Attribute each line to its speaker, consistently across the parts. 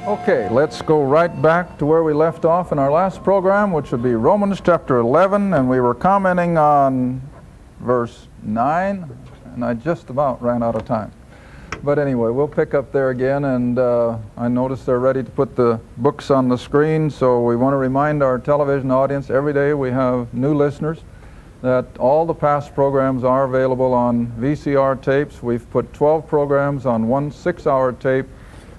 Speaker 1: Okay, let's go right back to where we left off in our last program, which would be Romans chapter 11, and we were commenting on verse 9, and I just about ran out of time. But anyway, we'll pick up there again, and I noticed they're ready to put the books on the screen, so we want to remind our television audience every day we have new listeners that all the past programs are available on VCR tapes. We've put 12 programs on one 6-hour tape,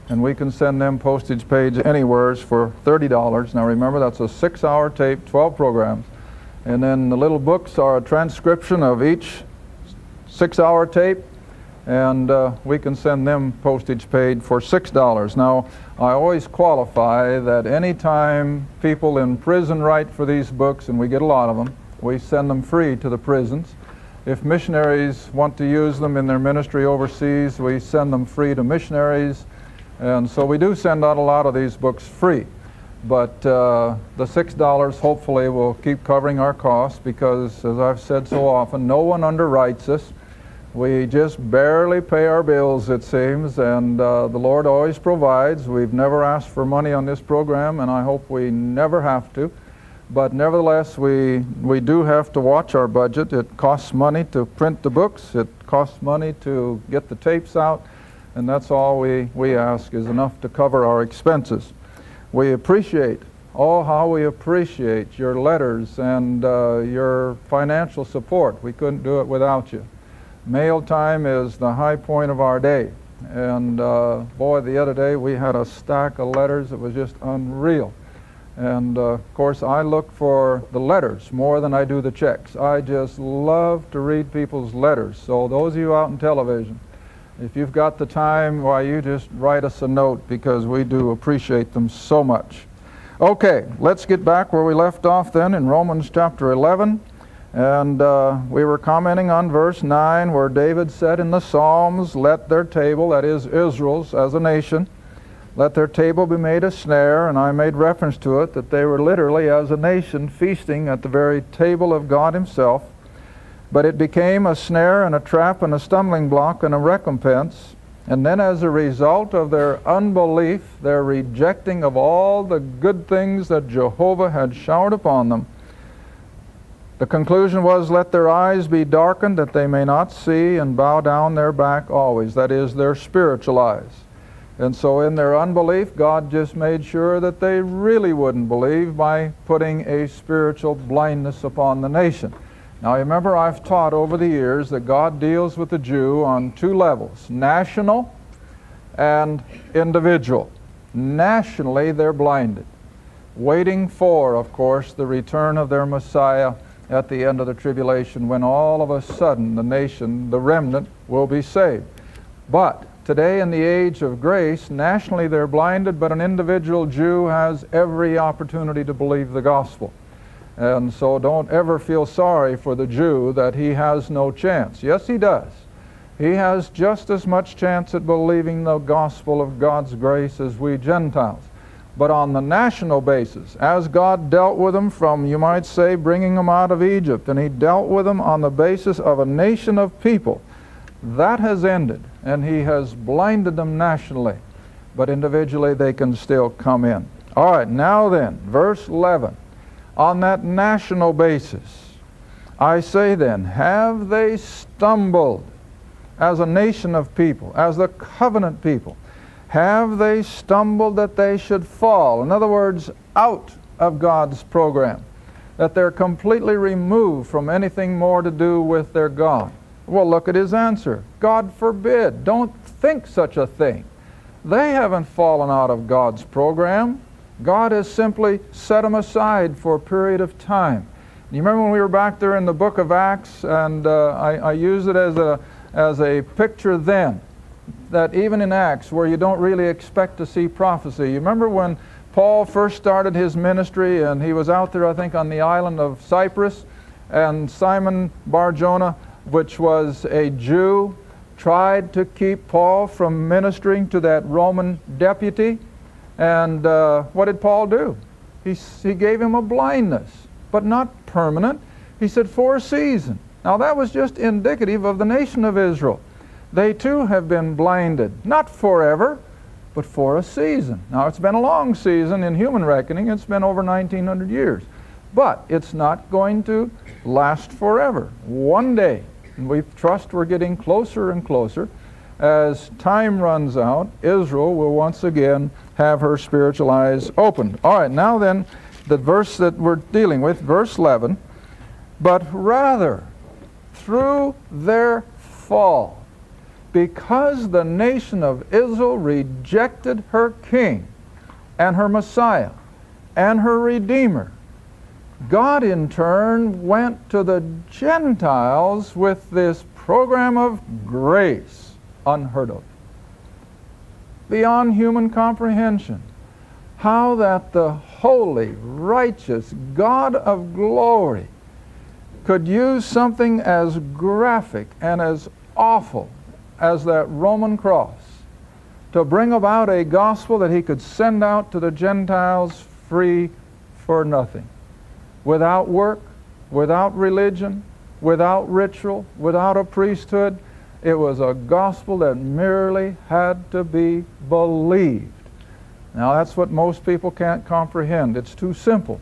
Speaker 1: and we can send them postage paid anywhere for $30. Now remember, that's a 6-hour tape, 12 programs. And then the little books are a transcription of each 6-hour tape, and we can send them postage paid for $6. Now, I always qualify that any time people in prison write for these books, and we get a lot of them, we send them free to the prisons. If missionaries want to use them in their ministry overseas, we send them free to missionaries. And so we do send out a lot of these books free. But the $6 hopefully will keep covering our costs because, as I've said so often, no one underwrites us. We just barely pay our bills, it seems, and the Lord always provides. We've never asked for money on this program, and I hope we never have to. But nevertheless, we do have to watch our budget. It costs money to print the books. It costs money to get the tapes out. And that's all we ask is enough to cover our expenses. We appreciate, how we appreciate your letters and your financial support. We couldn't do it without you. Mail time is the high point of our day. And boy, the other day we had a stack of letters that was just unreal. And of course, I look for the letters more than I do the checks. I just love to read people's letters. So those of you out in television, if you've got the time, why, you just write us a note because we do appreciate them so much. Okay, let's get back where we left off then in Romans chapter 11. And we were commenting on verse 9 where David said in the Psalms, let their table, that is Israel's as a nation, let their table be made a snare. And I made reference to it that they were literally as a nation feasting at the very table of God himself. But it became a snare and a trap and a stumbling block and a recompense. And then as a result of their unbelief, their rejecting of all the good things that Jehovah had showered upon them, the conclusion was, let their eyes be darkened that they may not see, and bow down their back always. That is, their spiritual eyes. And so in their unbelief, God just made sure that they really wouldn't believe by putting a spiritual blindness upon the nation. Now remember, I've taught over the years that God deals with the Jew on two levels, national and individual. Nationally, they're blinded, waiting for, of course, the return of their Messiah at the end of the tribulation, when all of a sudden the nation, the remnant, will be saved. But today in the age of grace, nationally they're blinded, but an individual Jew has every opportunity to believe the gospel. And so don't ever feel sorry for the Jew that he has no chance. Yes, he does. He has just as much chance at believing the gospel of God's grace as we Gentiles. But on the national basis, as God dealt with them from, you might say, bringing them out of Egypt, and he dealt with them on the basis of a nation of people, that has ended, and he has blinded them nationally. But individually they can still come in. All right, now then, verse 11. On that national basis, I say then, have they stumbled as a nation of people, as the covenant people? Have they stumbled that they should fall? In other words, out of God's program, that they're completely removed from anything more to do with their God? Well, look at his answer. God forbid. Don't think such a thing. They haven't fallen out of God's program. God has simply set them aside for a period of time. You remember when we were back there in the book of Acts, and I used it as a picture then, that even in Acts, where you don't really expect to see prophecy. You remember when Paul first started his ministry, and he was out there, I think, on the island of Cyprus, and Simon Bar-Jonah, which was a Jew, tried to keep Paul from ministering to that Roman deputy. And what did Paul do? He gave him a blindness, but not permanent. He said, for a season. Now that was just indicative of the nation of Israel. They too have been blinded, not forever, but for a season. Now, it's been a long season in human reckoning. It's been over 1,900 years. But it's not going to last forever. One day, and we trust we're getting closer and closer, as time runs out, Israel will once again have her spiritual eyes opened. All right, now then, the verse that we're dealing with, verse 11, but rather through their fall, because the nation of Israel rejected her king and her Messiah and her Redeemer, God in turn went to the Gentiles with this program of grace unheard of, beyond human comprehension. How that the holy, righteous God of glory could use something as graphic and as awful as that Roman cross to bring about a gospel that he could send out to the Gentiles free for nothing. Without work, without religion, without ritual, without a priesthood. It was a gospel that merely had to be believed. Now that's what most people can't comprehend. It's too simple.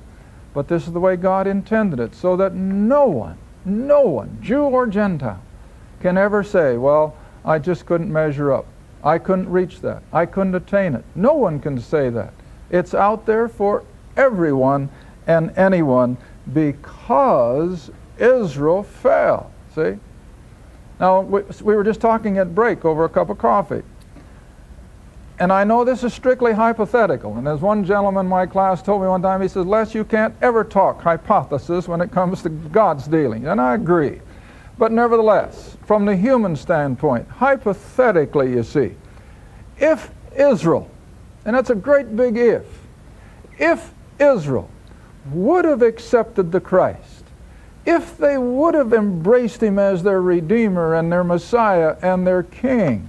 Speaker 1: But this is the way God intended it, so that no one, Jew or Gentile, can ever say, well, I just couldn't measure up. I couldn't reach that. I couldn't attain it. No one can say that. It's out there for everyone and anyone because Israel fell. See? Now, we were just talking at break over a cup of coffee. And I know this is strictly hypothetical. And as one gentleman in my class told me one time, he says, Les, you can't ever talk hypothesis when it comes to God's dealing. And I agree. But nevertheless, from the human standpoint, hypothetically, you see, if Israel, and that's a great big if Israel would have accepted the Christ, if they would have embraced him as their Redeemer and their Messiah and their King,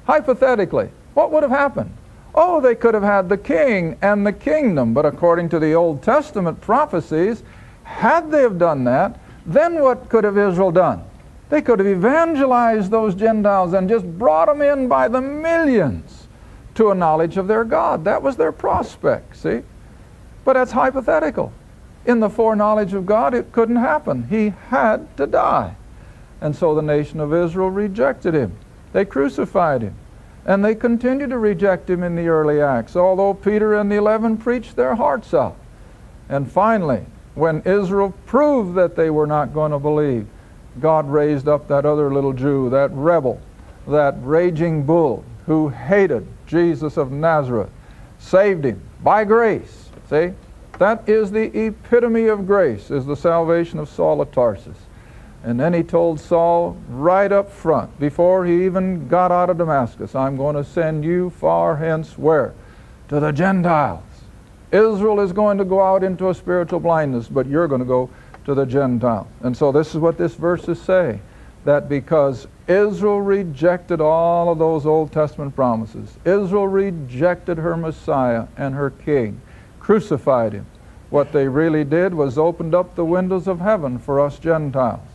Speaker 1: hypothetically, what would have happened? Oh, they could have had the king and the kingdom, but according to the Old Testament prophecies, had they have done that, then what could have Israel done? They could have evangelized those Gentiles and just brought them in by the millions to a knowledge of their God. That was their prospect, see? But that's hypothetical. In the foreknowledge of God, it couldn't happen. He had to die. And so the nation of Israel rejected him. They crucified him. And they continued to reject him in the early Acts, although Peter and the 11 preached their hearts out. And finally, when Israel proved that they were not going to believe, God raised up that other little Jew, that rebel, that raging bull who hated Jesus of Nazareth, saved him by grace. See? That is the epitome of grace, is the salvation of Saul of Tarsus. And then he told Saul right up front, before he even got out of Damascus, I'm going to send you far hence where? To the Gentiles. Israel is going to go out into a spiritual blindness, but you're going to go to the Gentiles. And so this is what this verse is saying, that because Israel rejected all of those Old Testament promises, Israel rejected her Messiah and her King, crucified him. What they really did was opened up the windows of heaven for us Gentiles,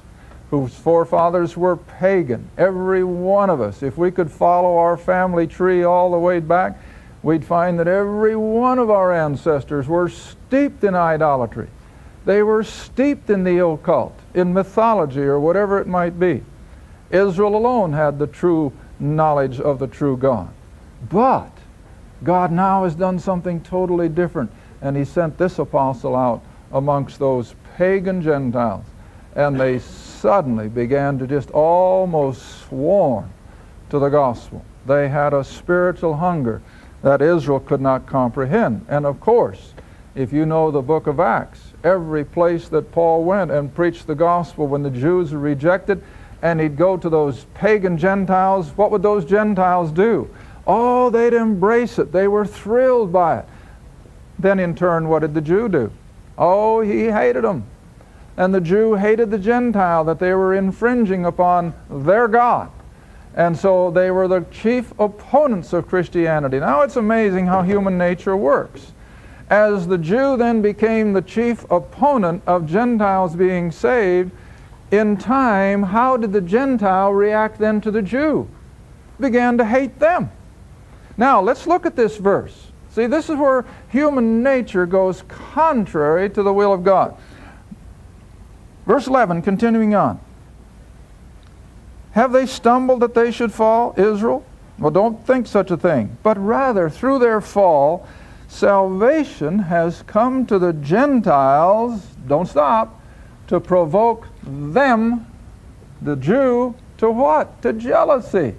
Speaker 1: whose forefathers were pagan. Every one of us, if we could follow our family tree all the way back, we'd find that every one of our ancestors were steeped in idolatry. They were steeped in the occult, in mythology or whatever it might be. Israel alone had the true knowledge of the true God. But God now has done something totally different, and he sent this apostle out amongst those pagan Gentiles, and they suddenly began to just almost swarm to the gospel. They had a spiritual hunger that Israel could not comprehend. And of course, if you know the book of Acts, every place that Paul went and preached the gospel when the Jews were rejected, and he'd go to those pagan Gentiles, what would those Gentiles do? Oh, they'd embrace it. They were thrilled by it. Then in turn, what did the Jew do? Oh, he hated them. And the Jew hated the Gentile, that they were infringing upon their God. And so they were the chief opponents of Christianity. Now it's amazing how human nature works. As the Jew then became the chief opponent of Gentiles being saved, in time, how did the Gentile react then to the Jew? Began to hate them. Now, let's look at this verse. See, this is where human nature goes contrary to the will of God. Verse 11, continuing on. Have they stumbled that they should fall, Israel? Well, don't think such a thing. But rather, through their fall, salvation has come to the Gentiles, don't stop, to provoke them, the Jew, to what? To jealousy.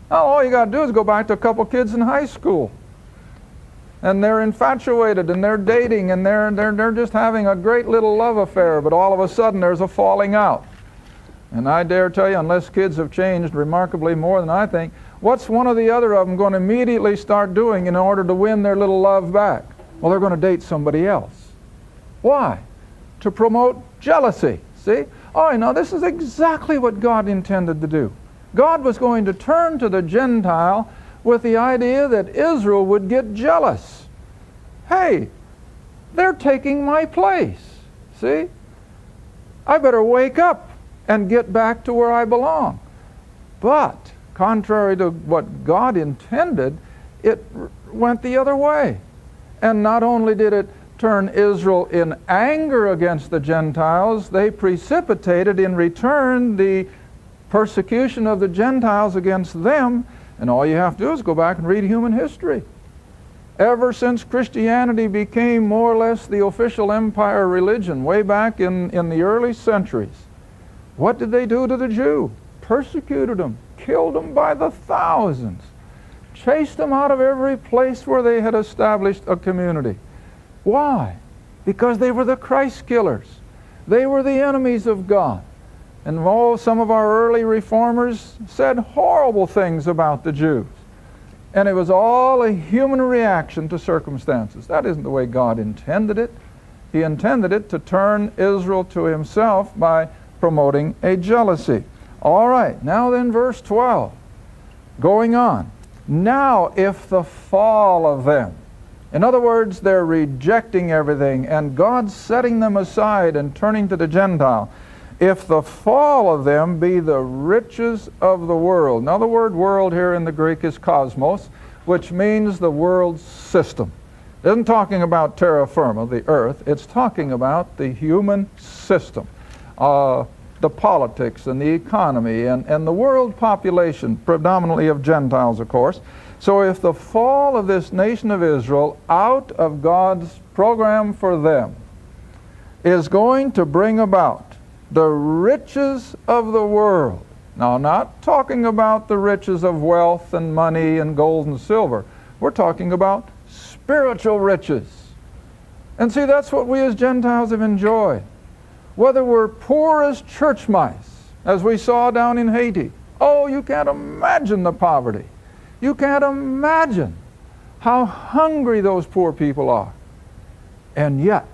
Speaker 1: Now, all you got to do is go back to a couple kids in high school. And they're infatuated, and they're dating, and they're just having a great little love affair, but all of a sudden there's a falling out. And I dare tell you, unless kids have changed remarkably more than I think, what's one or the other of them going to immediately start doing in order to win their little love back? Well, they're going to date somebody else. Why? To promote jealousy. See? Oh, now this is exactly what God intended to do. God was going to turn to the Gentile with the idea that Israel would get jealous. Hey, they're taking my place. See? I better wake up and get back to where I belong. But, contrary to what God intended, it went the other way. And not only did it turn Israel in anger against the Gentiles, they precipitated in return the persecution of the Gentiles against them. And all you have to do is go back and read human history. Ever since Christianity became more or less the official empire religion, way back in the early centuries, what did they do to the Jew? Persecuted them, killed them by the thousands, chased them out of every place where they had established a community. Why? Because they were the Christ killers. They were the enemies of God. And some of our early reformers said horrible things about the Jews. And it was all a human reaction to circumstances. That isn't the way God intended it. He intended it to turn Israel to himself by promoting a jealousy. All right, now then verse 12. Going on. Now if the fall of them. In other words, they're rejecting everything and God's setting them aside and turning to the Gentile. If the fall of them be the riches of the world. Now the word world here in the Greek is cosmos, which means the world system. It isn't talking about terra firma, the earth. It's talking about the human system. The politics and the economy and the world population, predominantly of Gentiles, of course. So if the fall of this nation of Israel out of God's program for them is going to bring about the riches of the world. Now, not talking about the riches of wealth and money and gold and silver. We're talking about spiritual riches. And see, that's what we as Gentiles have enjoyed. Whether we're poor as church mice, as we saw down in Haiti. Oh, you can't imagine the poverty. You can't imagine how hungry those poor people are. And yet,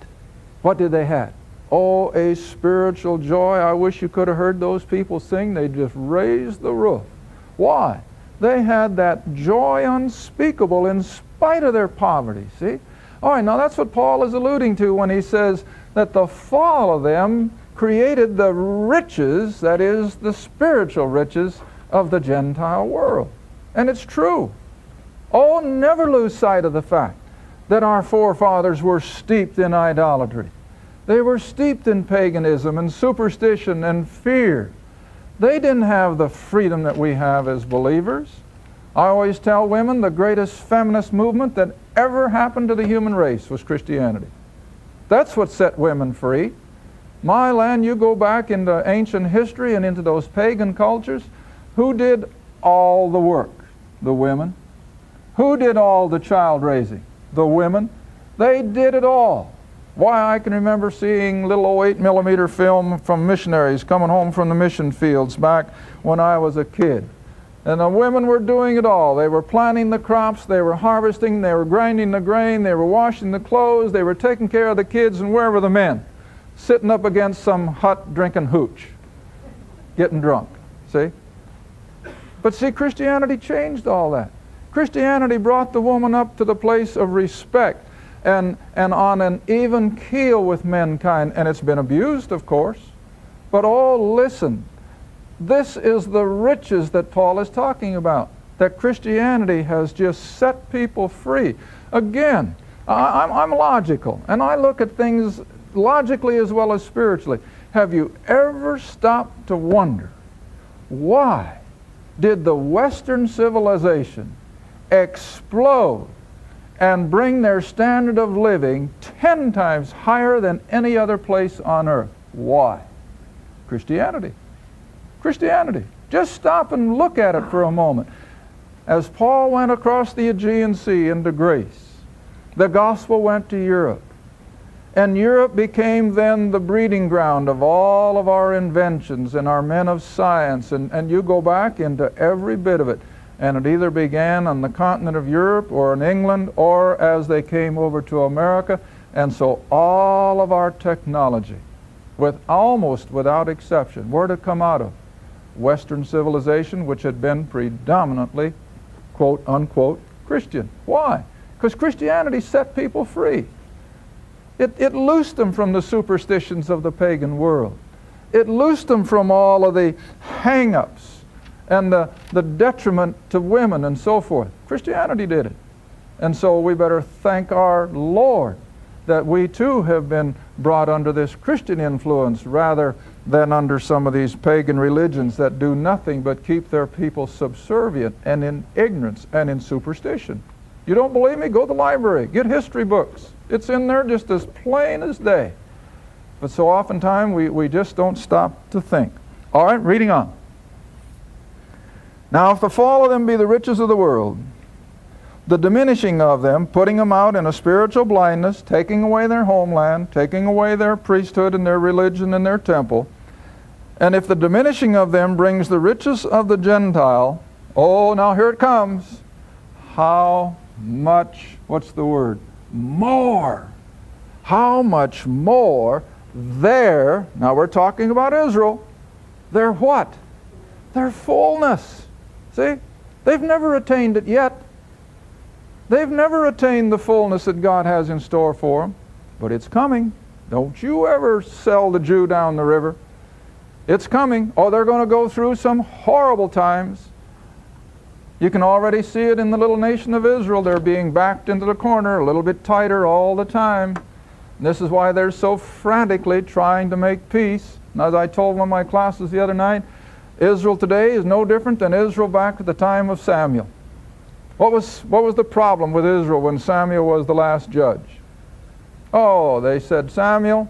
Speaker 1: what did they have? Oh, a spiritual joy. I wish you could have heard those people sing. They just raised the roof. Why? They had that joy unspeakable in spite of their poverty, see? All right, now that's what Paul is alluding to when he says that the fall of them created the riches, that is, the spiritual riches of the Gentile world. And it's true. Oh, never lose sight of the fact that our forefathers were steeped in idolatry. They were steeped in paganism and superstition and fear. They didn't have the freedom that we have as believers. I always tell women the greatest feminist movement that ever happened to the human race was Christianity. That's what set women free. My land, you go back into ancient history and into those pagan cultures. Who did all the work? The women. Who did all the child raising? The women. They did it all. Why, I can remember seeing little 8mm film from missionaries coming home from the mission fields back when I was a kid. And the women were doing it all. They were planting the crops, they were harvesting, they were grinding the grain, they were washing the clothes, they were taking care of the kids, and where were the men? Sitting up against some hut drinking hooch, getting drunk, see? But see, Christianity changed all that. Christianity brought the woman up to the place of respect and on an even keel with mankind, and it's been abused, of course. But oh, listen, this is the riches that Paul is talking about. that Christianity has just set people free. Again, I'm logical, and I look at things logically as well as spiritually. Have you ever stopped to wonder, why did the Western civilization explode and bring their standard of living 10 times higher than any other place on earth? Why? Christianity. Christianity. Just stop and look at it for a moment. As Paul went across the Aegean Sea into Greece, the gospel went to Europe. And Europe became then the breeding ground of all of our inventions and our men of science. And you go back into every bit of it. And it either began on the continent of Europe or in England or as they came over to America. And so all of our technology, almost without exception, where did it come out of? Western civilization, which had been predominantly, quote unquote, Christian. Why? Because Christianity set people free. It loosed them from the superstitions of the pagan world. It loosed them from all of the hang-ups and the detriment to women and so forth. Christianity did it. And so we better thank our Lord that we too have been brought under this Christian influence rather than under some of these pagan religions that do nothing but keep their people subservient and in ignorance and in superstition. You don't believe me? Go to the library. Get history books. It's in there just as plain as day. But so oftentimes we just don't stop to think. All right, reading on. Now if the fall of them be the riches of the world, the diminishing of them, putting them out in a spiritual blindness, taking away their homeland, taking away their priesthood and their religion and their temple, and if the diminishing of them brings the riches of the Gentile, oh, now here it comes, how much, what's the word? More. How much more their, now we're talking about Israel, their what? Their fullness. See? They've never attained it yet. They've never attained the fullness that God has in store for them, but it's coming. Don't you ever sell the Jew down the river. It's coming. Oh, they're going to go through some horrible times. You can already see it in the little nation of Israel. They're being backed into the corner a little bit tighter all the time. And this is why they're so frantically trying to make peace. And as I told one of my classes the other night, Israel today is no different than Israel back at the time of Samuel. What was the problem with Israel when Samuel was the last judge? Oh, they said, Samuel,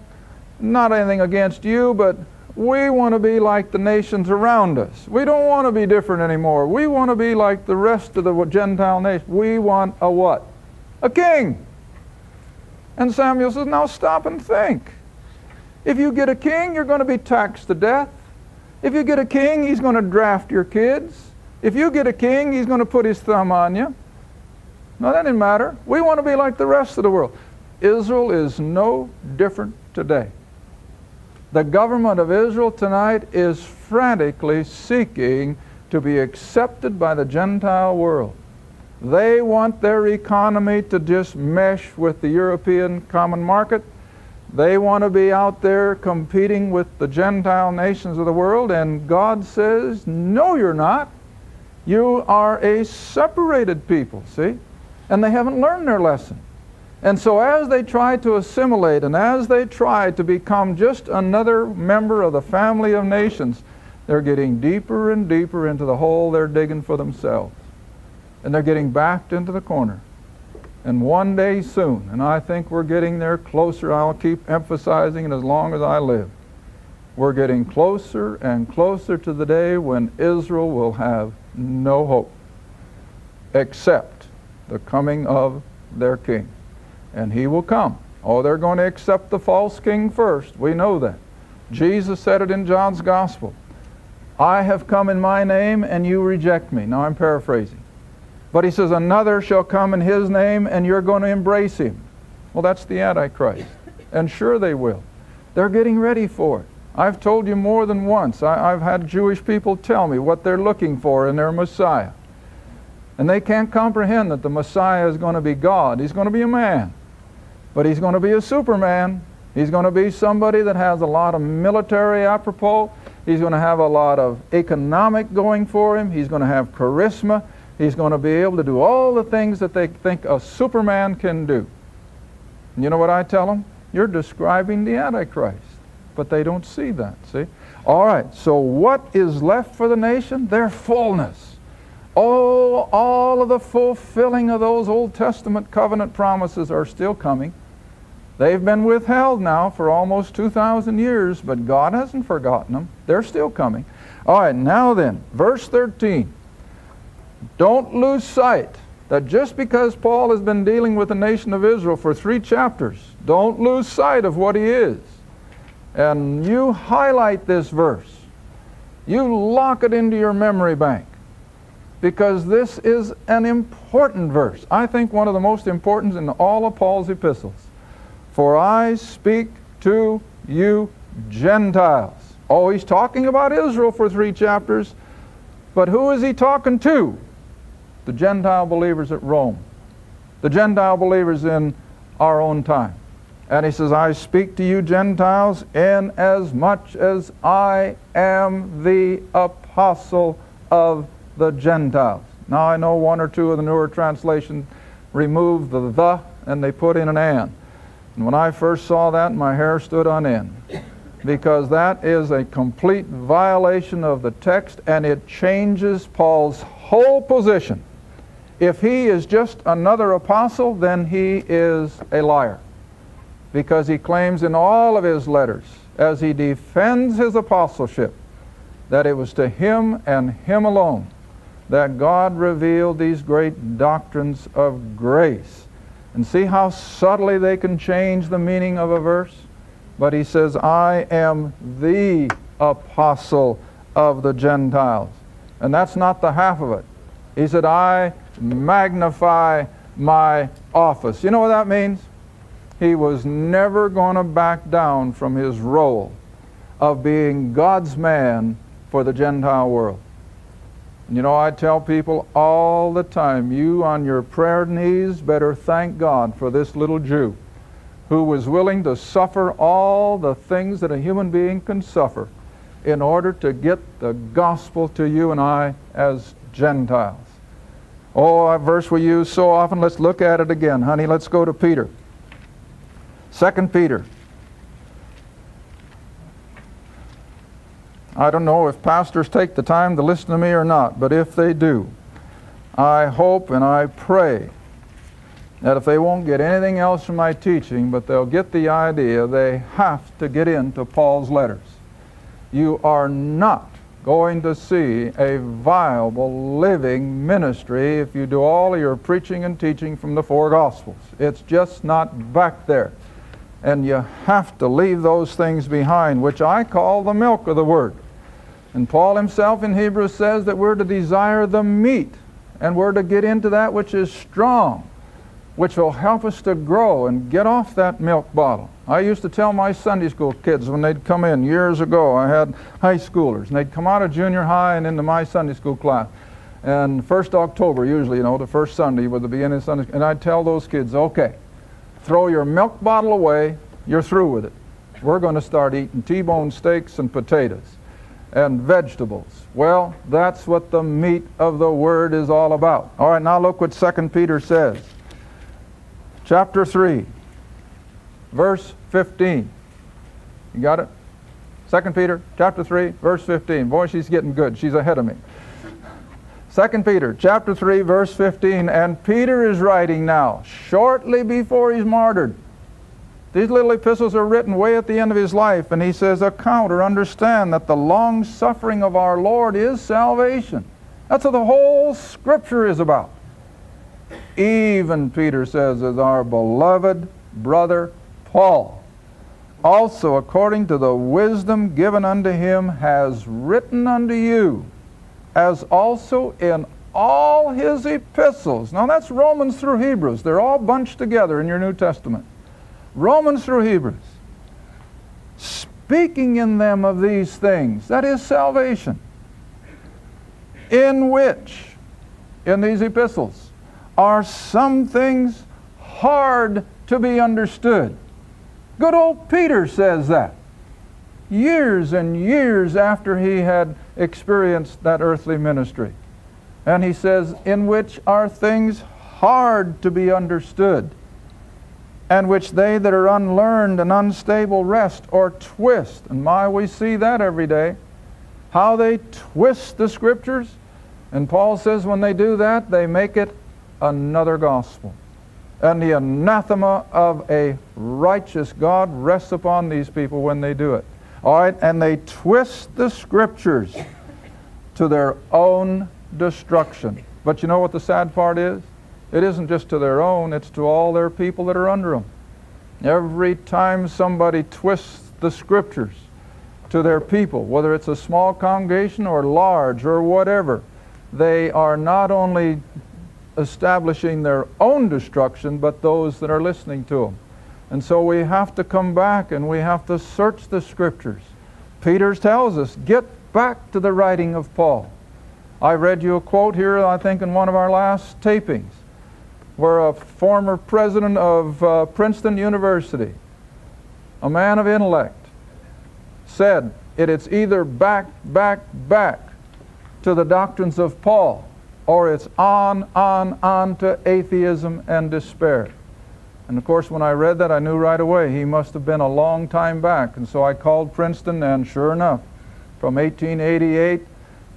Speaker 1: not anything against you, but we want to be like the nations around us. We don't want to be different anymore. We want to be like the rest of the Gentile nations. We want a what? A king. And Samuel says, now stop and think. If you get a king, you're going to be taxed to death. If you get a king, he's going to draft your kids. If you get a king, he's going to put his thumb on you. No, that didn't matter. We want to be like the rest of the world. Israel is no different today. The government of Israel tonight is frantically seeking to be accepted by the Gentile world. They want their economy to just mesh with the European common market. They want to be out there competing with the Gentile nations of the world, and God says, no, you're not. You are a separated people, see? And they haven't learned their lesson. And so as they try to assimilate and as they try to become just another member of the family of nations, they're getting deeper and deeper into the hole they're digging for themselves. And they're getting backed into the corner. And one day soon, and I think we're getting there closer, I'll keep emphasizing it as long as I live, we're getting closer and closer to the day when Israel will have no hope except the coming of their king. And he will come. Oh, they're going to accept the false king first. We know that. Jesus said it in John's Gospel. I have come in my name and you reject me. Now I'm paraphrasing. But he says, another shall come in his name and you're going to embrace him. Well, that's the Antichrist. And sure they will. They're getting ready for it. I've told you more than once. I've had Jewish people tell me what they're looking for in their Messiah. And they can't comprehend that the Messiah is going to be God. He's going to be a man. But he's going to be a Superman. He's going to be somebody that has a lot of military apropos. He's going to have a lot of economic going for him. He's going to have charisma. He's going to be able to do all the things that they think a Superman can do. And you know what I tell them? You're describing the Antichrist. But they don't see that, see? All right, so what is left for the nation? Their fullness. Oh, all of the fulfilling of those Old Testament covenant promises are still coming. They've been withheld now for almost 2,000 years, but God hasn't forgotten them. They're still coming. All right, now then, verse 13. Don't lose sight that just because Paul has been dealing with the nation of Israel for 3 chapters, don't lose sight of what he is. And you highlight this verse. You lock it into your memory bank, because this is an important verse. I think one of the most important in all of Paul's epistles. For I speak to you Gentiles. Oh, he's talking about Israel for 3 chapters, but who is he talking to? The Gentile believers at Rome. The Gentile believers in our own time. And he says, I speak to you Gentiles inasmuch as I am the apostle of the Gentiles. Now I know 1 or 2 of the newer translations remove the and they put in an and. And when I first saw that, my hair stood on end, because that is a complete violation of the text, and it changes Paul's whole position. If he is just another apostle, then he is a liar, because he claims in all of his letters, as he defends his apostleship, that it was to him and him alone that God revealed these great doctrines of grace. And see how subtly they can change the meaning of a verse? But he says, I am the apostle of the Gentiles. And that's not the half of it. He said, I magnify my office. You know what that means? He was never going to back down from his role of being God's man for the Gentile world. And you know, I tell people all the time, you on your prayer knees better thank God for this little Jew who was willing to suffer all the things that a human being can suffer in order to get the gospel to you and I as Gentiles. Oh, a verse we use so often. Let's look at it again, honey. Let's go to Peter. 2 Peter. I don't know if pastors take the time to listen to me or not, but if they do, I hope and I pray that if they won't get anything else from my teaching, but they'll get the idea they have to get into Paul's letters. You are not going to see a viable, living ministry if you do all of your preaching and teaching from the 4 Gospels. It's just not back there. And you have to leave those things behind, which I call the milk of the Word. And Paul himself in Hebrews says that we're to desire the meat, and we're to get into that which is strong, which will help us to grow and get off that milk bottle. I used to tell my Sunday school kids when they'd come in years ago, I had high schoolers, and they'd come out of junior high and into my Sunday school class. And 1st October, usually, the first Sunday was the beginning of Sunday school, and I'd tell those kids, okay, throw your milk bottle away, you're through with it. We're going to start eating T-bone steaks and potatoes and vegetables. Well, that's what the meat of the Word is all about. All right, now look what 2 Peter says. Chapter 3, verse 15. You got it? 2 Peter, chapter 3, verse 15. Boy, she's getting good. She's ahead of me. 2 Peter, chapter 3, verse 15. And Peter is writing now, shortly before he's martyred. These little epistles are written way at the end of his life, and he says, account or understand that the long suffering of our Lord is salvation. That's what the whole Scripture is about. Even, Peter says, as our beloved brother Paul, also according to the wisdom given unto him, has written unto you, as also in all his epistles. Now that's Romans through Hebrews. They're all bunched together in your New Testament. Romans through Hebrews. Speaking in them of these things, that is salvation, in which, in these epistles, are some things hard to be understood. Good old Peter says that, years and years after he had experienced that earthly ministry. And he says, in which are things hard to be understood, and which they that are unlearned and unstable wrest or twist. And we see that every day, how they twist the Scriptures. And Paul says when they do that, they make it another gospel. And the anathema of a righteous God rests upon these people when they do it. All right, and they twist the Scriptures to their own destruction. But you know what the sad part is? It isn't just to their own, it's to all their people that are under them. Every time somebody twists the Scriptures to their people, whether it's a small congregation or large or whatever, they are not only establishing their own destruction, but those that are listening to them. And so we have to come back and we have to search the Scriptures. Peter tells us, get back to the writing of Paul. I read you a quote here, I think, in one of our last tapings, where a former president of Princeton University, a man of intellect, said, it's either back to the doctrines of Paul, or it's on to atheism and despair. And of course, when I read that, I knew right away he must have been a long time back. And so I called Princeton, and sure enough, from 1888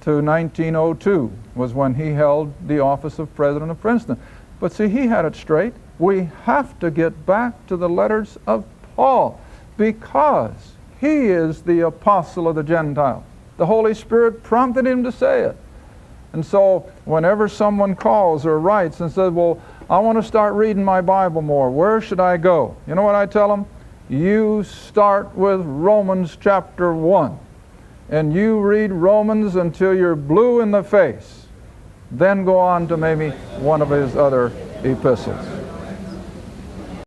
Speaker 1: to 1902 was when he held the office of president of Princeton. But see, he had it straight. We have to get back to the letters of Paul, because he is the apostle of the Gentiles. The Holy Spirit prompted him to say it. And so whenever someone calls or writes and says, well, I want to start reading my Bible more, where should I go? You know what I tell them? You start with Romans chapter 1. And you read Romans until you're blue in the face. Then go on to maybe one of his other epistles.